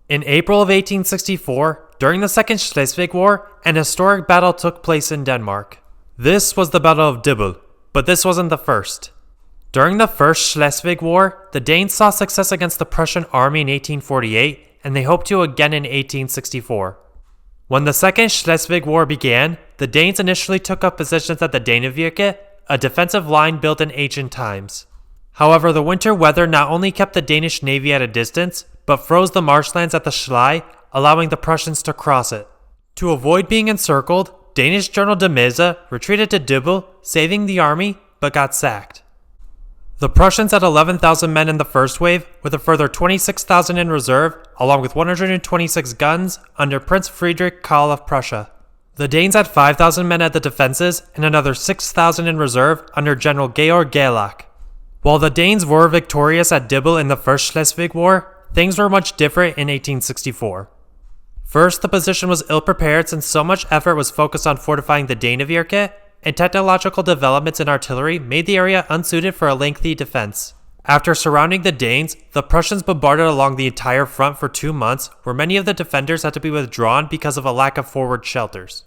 In April of 1864, during the Second Schleswig War, an historic battle took place in Denmark. This was the Battle of Dybbøl, but this wasn't the first. During the First Schleswig War, the Danes saw success against the Prussian army in 1848, and they hoped to again in 1864. When the Second Schleswig War began, the Danes initially took up positions at the Danevirke, a defensive line built in ancient times. However, the winter weather not only kept the Danish navy at a distance, but froze the marshlands at the Schlei, allowing the Prussians to cross it. To avoid being encircled, Danish General de Meze retreated to Dybbøl, saving the army, but got sacked. The Prussians had 11,000 men in the first wave, with a further 26,000 in reserve, along with 126 guns under Prince Friedrich Karl of Prussia. The Danes had 5,000 men at the defenses and another 6,000 in reserve under General Georg Gerlach. While the Danes were victorious at Dybbøl in the First Schleswig War, things were much different in 1864. First, the position was ill-prepared since so much effort was focused on fortifying the Danevirke, and technological developments in artillery made the area unsuited for a lengthy defense. After surrounding the Danes, the Prussians bombarded along the entire front for 2 months, where many of the defenders had to be withdrawn because of a lack of forward shelters.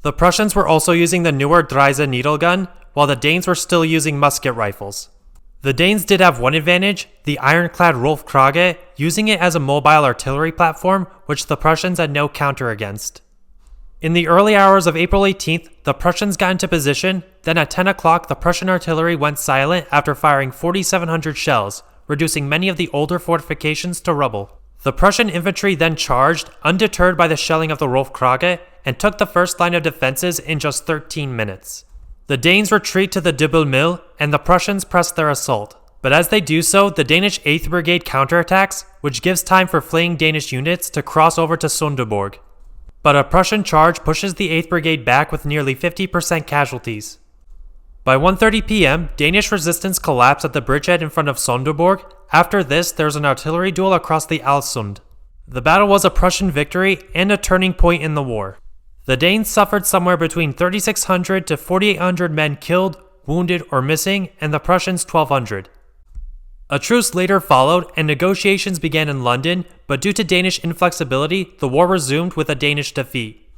The Prussians were also using the newer Dreise needle gun, while the Danes were still using musket rifles. The Danes did have one advantage, the ironclad Rolf Krage, using it as a mobile artillery platform, which the Prussians had no counter against. In the early hours of April 18th, the Prussians got into position, then at 10 o'clock the Prussian artillery went silent after firing 4,700 shells, reducing many of the older fortifications to rubble. The Prussian infantry then charged, undeterred by the shelling of the Rolf Krage, and took the first line of defenses in just 13 minutes. The Danes retreat to the Dybbøl Mill, and the Prussians press their assault. But as they do so, the Danish 8th Brigade counterattacks, which gives time for fleeing Danish units to cross over to Sonderborg. But a Prussian charge pushes the 8th Brigade back with nearly 50% casualties. By 1:30 p.m., Danish resistance collapsed at the bridgehead in front of Sonderborg. After this, there was an artillery duel across the Alsund. The battle was a Prussian victory and a turning point in the war. The Danes suffered somewhere between 3,600 to 4,800 men killed, wounded, or missing, and the Prussians 1,200. A truce later followed, and negotiations began in London, but due to Danish inflexibility, the war resumed with a Danish defeat.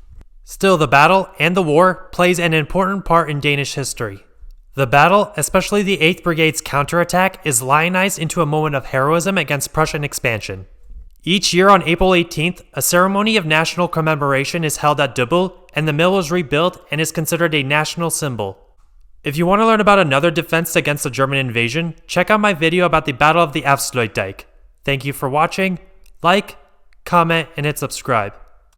Still, the battle and the war plays an important part in Danish history. The battle, especially the 8th Brigade's counterattack, is lionized into a moment of heroism against Prussian expansion. Each year on April 18th, a ceremony of national commemoration is held at Dybbøl, and the mill was rebuilt and is considered a national symbol. If you want to learn about another defense against the German invasion, check out my video about the Battle of the Afsluitdijk. Thank you for watching. Like, comment, and hit subscribe.